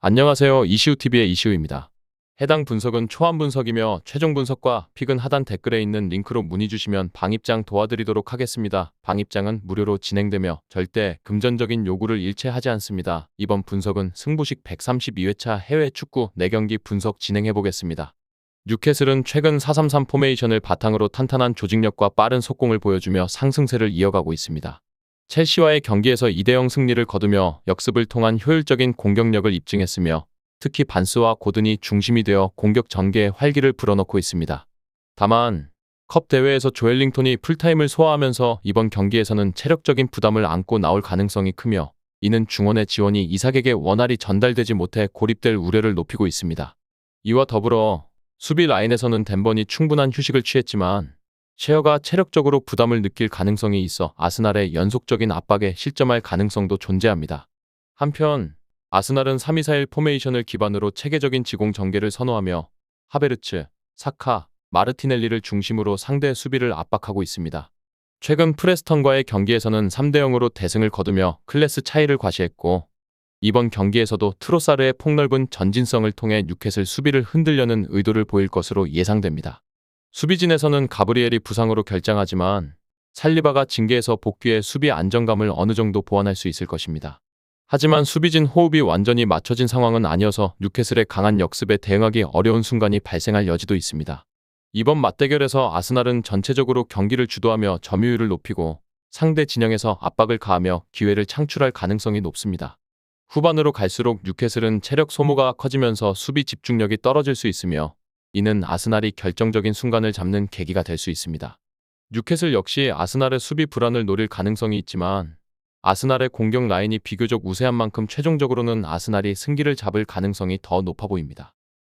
안녕하세요. 이시우TV의 이시우입니다. 해당 분석은 초안 분석이며 최종 분석과 픽은 하단 댓글에 있는 링크로 문의 주시면 방입장 도와드리도록 하겠습니다. 방입장은 무료로 진행되며 절대 금전적인 요구를 일체하지 않습니다. 이번 분석은 승부식 132회차 해외 축구 4경기 분석 진행해보겠습니다. 뉴캐슬은 최근 4-3-3 포메이션을 바탕으로 탄탄한 조직력과 빠른 속공을 보여주며 상승세를 이어가고 있습니다. 첼시와의 경기에서 2-0 승리를 거두며 역습을 통한 효율적인 공격력을 입증했으며 특히 반스와 고든이 중심이 되어 공격 전개에 활기를 불어넣고 있습니다. 다만 컵 대회에서 조엘링턴이 풀타임을 소화하면서 이번 경기에서는 체력적인 부담을 안고 나올 가능성이 크며 이는 중원의 지원이 이삭에게 원활히 전달되지 못해 고립될 우려를 높이고 있습니다. 이와 더불어 수비 라인에서는 덴번이 충분한 휴식을 취했지만 셰어가 체력적으로 부담을 느낄 가능성이 있어 아스날의 연속적인 압박에 실점할 가능성도 존재합니다. 한편 아스날은 3-2-4-1 포메이션을 기반으로 체계적인 지공 전개를 선호하며 하베르츠, 사카, 마르티넬리를 중심으로 상대 수비를 압박하고 있습니다. 최근 프레스턴과의 경기에서는 3-0으로 대승을 거두며 클래스 차이를 과시했고 이번 경기에서도 트로사르의 폭넓은 전진성을 통해 뉴캐슬 수비를 흔들려는 의도를 보일 것으로 예상됩니다. 수비진에서는 가브리엘이 부상으로 결장하지만 살리바가 징계에서 복귀해 수비 안정감을 어느 정도 보완할 수 있을 것입니다. 하지만 수비진 호흡이 완전히 맞춰진 상황은 아니어서 뉴캐슬의 강한 역습에 대응하기 어려운 순간이 발생할 여지도 있습니다. 이번 맞대결에서 아스날은 전체적으로 경기를 주도하며 점유율을 높이고 상대 진영에서 압박을 가하며 기회를 창출할 가능성이 높습니다. 후반으로 갈수록 뉴캐슬은 체력 소모가 커지면서 수비 집중력이 떨어질 수 있으며 이는 아스날이 결정적인 순간을 잡는 계기가 될 수 있습니다. 뉴캐슬 역시 아스날의 수비 불안을 노릴 가능성이 있지만 아스날의 공격 라인이 비교적 우세한 만큼 최종적으로는 아스날이 승기를 잡을 가능성이 더 높아 보입니다.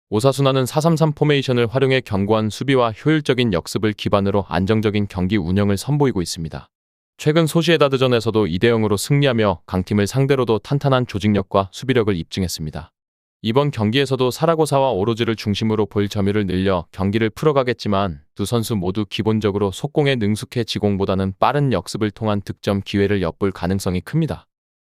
오사수나는 4-3-3 포메이션을 활용해 견고한 수비와 효율적인 역습을 기반으로 안정적인 경기 운영을 선보이고 있습니다. 최근 소시에다드전에서도 2-0으로 승리하며 강팀을 상대로도 탄탄한 조직력과 수비력을 입증했습니다. 이번 경기에서도 사라고사와 오로즈를 중심으로 볼 점유를 늘려 경기를 풀어가겠지만 두 선수 모두 기본적으로 속공에 능숙해 지공보다는 빠른 역습을 통한 득점 기회를 엿볼 가능성이 큽니다.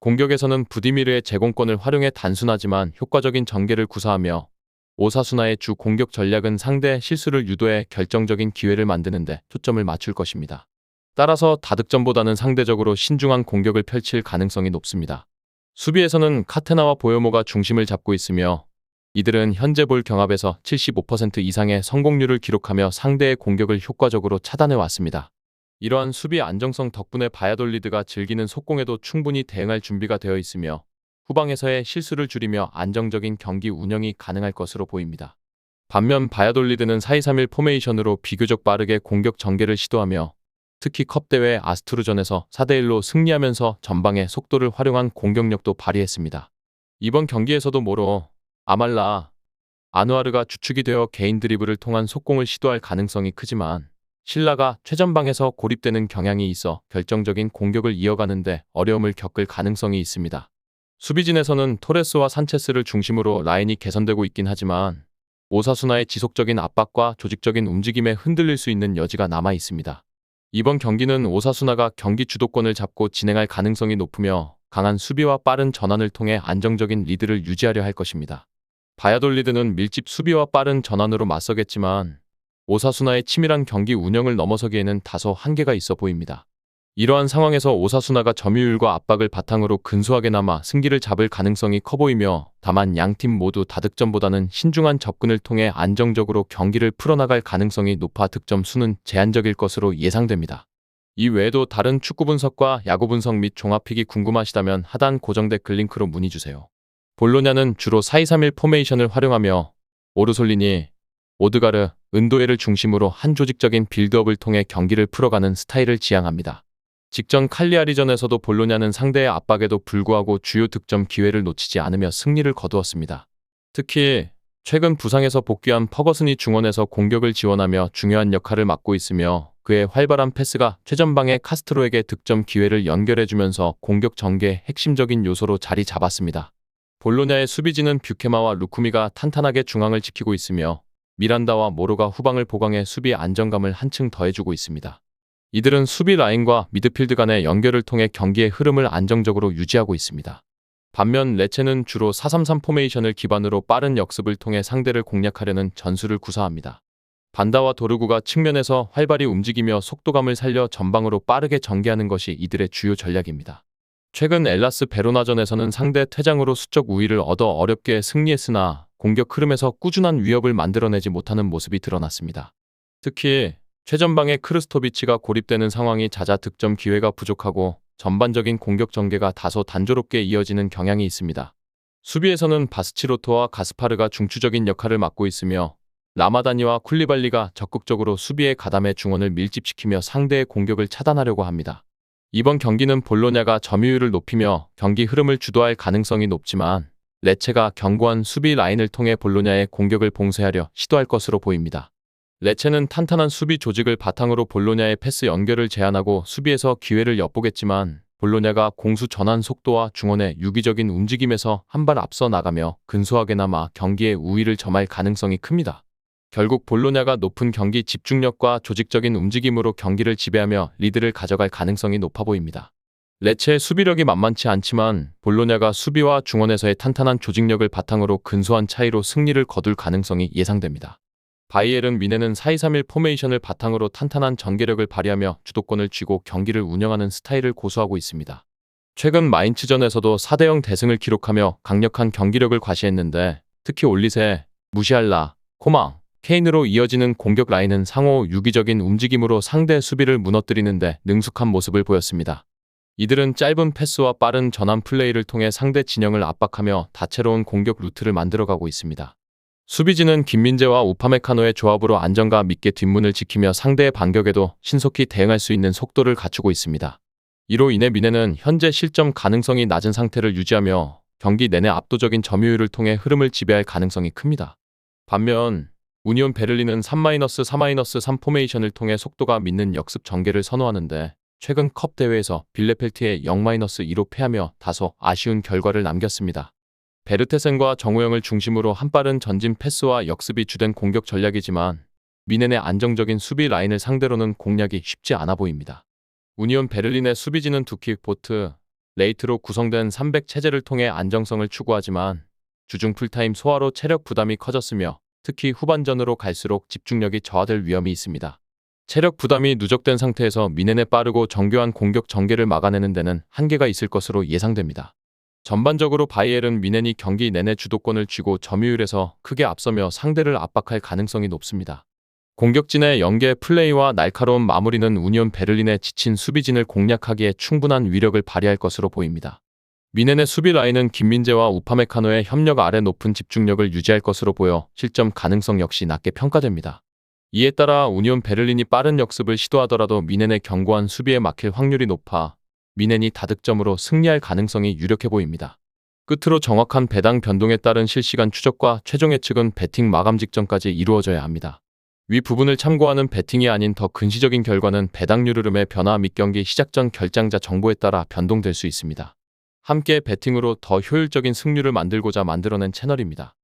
공격에서는 부디미르의 제공권을 활용해 단순하지만 효과적인 전개를 구사하며 오사수나의 주 공격 전략은 상대의 실수를 유도해 결정적인 기회를 만드는 데 초점을 맞출 것입니다. 따라서 다득점보다는 상대적으로 신중한 공격을 펼칠 가능성이 높습니다. 수비에서는 카테나와 보요모가 중심을 잡고 있으며 이들은 현재 볼 경합에서 75% 이상의 성공률을 기록하며 상대의 공격을 효과적으로 차단해 왔습니다. 이러한 수비 안정성 덕분에 바야돌리드가 즐기는 속공에도 충분히 대응할 준비가 되어 있으며 후방에서의 실수를 줄이며 안정적인 경기 운영이 가능할 것으로 보입니다. 반면 바야돌리드는 4-2-3-1 포메이션으로 비교적 빠르게 공격 전개를 시도하며 특히 컵대회 아스투르전에서 4-1로 승리하면서 전방의 속도를 활용한 공격력도 발휘했습니다. 이번 경기에서도 모로, 아말라, 아누아르가 주축이 되어 개인 드리블을 통한 속공을 시도할 가능성이 크지만 신라가 최전방에서 고립되는 경향이 있어 결정적인 공격을 이어가는데 어려움을 겪을 가능성이 있습니다. 수비진에서는 토레스와 산체스를 중심으로 라인이 개선되고 있긴 하지만 오사수나의 지속적인 압박과 조직적인 움직임에 흔들릴 수 있는 여지가 남아 있습니다. 이번 경기는 오사수나가 경기 주도권을 잡고 진행할 가능성이 높으며 강한 수비와 빠른 전환을 통해 안정적인 리드를 유지하려 할 것입니다. 바야돌리드는 밀집 수비와 빠른 전환으로 맞서겠지만 오사수나의 치밀한 경기 운영을 넘어서기에는 다소 한계가 있어 보입니다. 이러한 상황에서 오사수나가 점유율과 압박을 바탕으로 근소하게 남아 승기를 잡을 가능성이 커 보이며 다만 양팀 모두 다득점보다는 신중한 접근을 통해 안정적으로 경기를 풀어나갈 가능성이 높아 득점 수는 제한적일 것으로 예상됩니다. 이 외에도 다른 축구 분석과 야구 분석 및 종합픽이 궁금하시다면 하단 고정 댓글 링크로 문의 주세요. 볼로냐는 주로 4-2-3-1 포메이션을 활용하며 오르솔리니, 오드가르, 은도에를 중심으로 한 조직적인 빌드업을 통해 경기를 풀어가는 스타일을 지향합니다. 직전 칼리아리전에서도 볼로냐는 상대의 압박에도 불구하고 주요 득점 기회를 놓치지 않으며 승리를 거두었습니다. 특히 최근 부상에서 복귀한 퍼거슨이 중원에서 공격을 지원하며 중요한 역할을 맡고 있으며 그의 활발한 패스가 최전방의 카스트로에게 득점 기회를 연결해주면서 공격 전개의 핵심적인 요소로 자리 잡았습니다. 볼로냐의 수비진은 뷰케마와 루쿠미가 탄탄하게 중앙을 지키고 있으며 미란다와 모로가 후방을 보강해 수비 안정감을 한층 더해주고 있습니다. 이들은 수비 라인과 미드필드 간의 연결을 통해 경기의 흐름을 안정적으로 유지하고 있습니다. 반면 레체는 주로 4-3-3 포메이션을 기반으로 빠른 역습을 통해 상대를 공략하려는 전술을 구사합니다. 반다와 도르구가 측면에서 활발히 움직이며 속도감을 살려 전방으로 빠르게 전개하는 것이 이들의 주요 전략입니다. 최근 엘라스 베로나전에서는 상대 퇴장으로 수적 우위를 얻어 어렵게 승리했으나 공격 흐름에서 꾸준한 위협을 만들어내지 못하는 모습이 드러났습니다. 특히 최전방의 크르스토비치가 고립되는 상황이 잦아 득점 기회가 부족하고 전반적인 공격 전개가 다소 단조롭게 이어지는 경향이 있습니다. 수비에서는 바스치로토와 가스파르가 중추적인 역할을 맡고 있으며 라마다니와 쿨리발리가 적극적으로 수비에 가담해 중원을 밀집시키며 상대의 공격을 차단하려고 합니다. 이번 경기는 볼로냐가 점유율을 높이며 경기 흐름을 주도할 가능성이 높지만 레체가 견고한 수비 라인을 통해 볼로냐의 공격을 봉쇄하려 시도할 것으로 보입니다. 레체는 탄탄한 수비 조직을 바탕으로 볼로냐의 패스 연결을 제한하고 수비에서 기회를 엿보겠지만 볼로냐가 공수 전환 속도와 중원의 유기적인 움직임에서 한 발 앞서 나가며 근소하게나마 경기의 우위를 점할 가능성이 큽니다. 결국 볼로냐가 높은 경기 집중력과 조직적인 움직임으로 경기를 지배하며 리드를 가져갈 가능성이 높아 보입니다. 레체의 수비력이 만만치 않지만 볼로냐가 수비와 중원에서의 탄탄한 조직력을 바탕으로 근소한 차이로 승리를 거둘 가능성이 예상됩니다. 바이에른 뮌헨은 4-2-3-1 포메이션을 바탕으로 탄탄한 전개력을 발휘하며 주도권을 쥐고 경기를 운영하는 스타일을 고수하고 있습니다. 최근 마인츠전에서도 4-0 대승을 기록하며 강력한 경기력을 과시했는데 특히 올리세, 무시알라, 코망, 케인으로 이어지는 공격 라인은 상호 유기적인 움직임으로 상대 수비를 무너뜨리는 데 능숙한 모습을 보였습니다. 이들은 짧은 패스와 빠른 전환 플레이를 통해 상대 진영을 압박하며 다채로운 공격 루트를 만들어가고 있습니다. 수비진은 김민재와 우파메카노의 조합으로 안정감 있게 뒷문을 지키며 상대의 반격에도 신속히 대응할 수 있는 속도를 갖추고 있습니다. 이로 인해 뮌헨은 현재 실점 가능성이 낮은 상태를 유지하며 경기 내내 압도적인 점유율을 통해 흐름을 지배할 가능성이 큽니다. 반면 우니온 베를린은 3-3-3 포메이션을 통해 속도감 있는 역습 전개를 선호하는데 최근 컵 대회에서 빌레펠트에 0-2로 패하며 다소 아쉬운 결과를 남겼습니다. 베르테센과 정우영을 중심으로 한빠른 전진 패스와 역습이 주된 공격 전략이지만 뮌헨의 안정적인 수비 라인을 상대로는 공략이 쉽지 않아 보입니다. 우니온 베를린의 수비진은 두키, 보트, 레이트로 구성된 300 체제를 통해 안정성을 추구하지만 주중 풀타임 소화로 체력 부담이 커졌으며 특히 후반전으로 갈수록 집중력이 저하될 위험이 있습니다. 체력 부담이 누적된 상태에서 뮌헨의 빠르고 정교한 공격 전개를 막아내는 데는 한계가 있을 것으로 예상됩니다. 전반적으로 바이에른 뮌헨이 경기 내내 주도권을 쥐고 점유율에서 크게 앞서며 상대를 압박할 가능성이 높습니다. 공격진의 연계 플레이와 날카로운 마무리는 우니온 베를린의 지친 수비진을 공략하기에 충분한 위력을 발휘할 것으로 보입니다. 뮌헨의 수비 라인은 김민재와 우파메카노의 협력 아래 높은 집중력을 유지할 것으로 보여 실점 가능성 역시 낮게 평가됩니다. 이에 따라 우니온 베를린이 빠른 역습을 시도하더라도 뮌헨의 견고한 수비에 막힐 확률이 높아 뮌헨이 다득점으로 승리할 가능성이 유력해 보입니다. 끝으로 정확한 배당 변동에 따른 실시간 추적과 최종 예측은 배팅 마감 직전까지 이루어져야 합니다. 위 부분을 참고하는 배팅이 아닌 더 근시적인 결과는 배당률 흐름의 변화 및 경기 시작 전 결장자 정보에 따라 변동될 수 있습니다. 함께 배팅으로 더 효율적인 승률을 만들고자 만들어낸 채널입니다.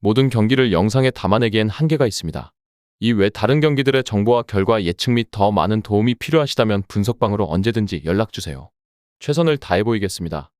모든 경기를 영상에 담아내기엔 한계가 있습니다. 이외 다른 경기들의 정보와 결과 예측 및 더 많은 도움이 필요하시다면 분석방으로 언제든지 연락주세요. 최선을 다해 보이겠습니다.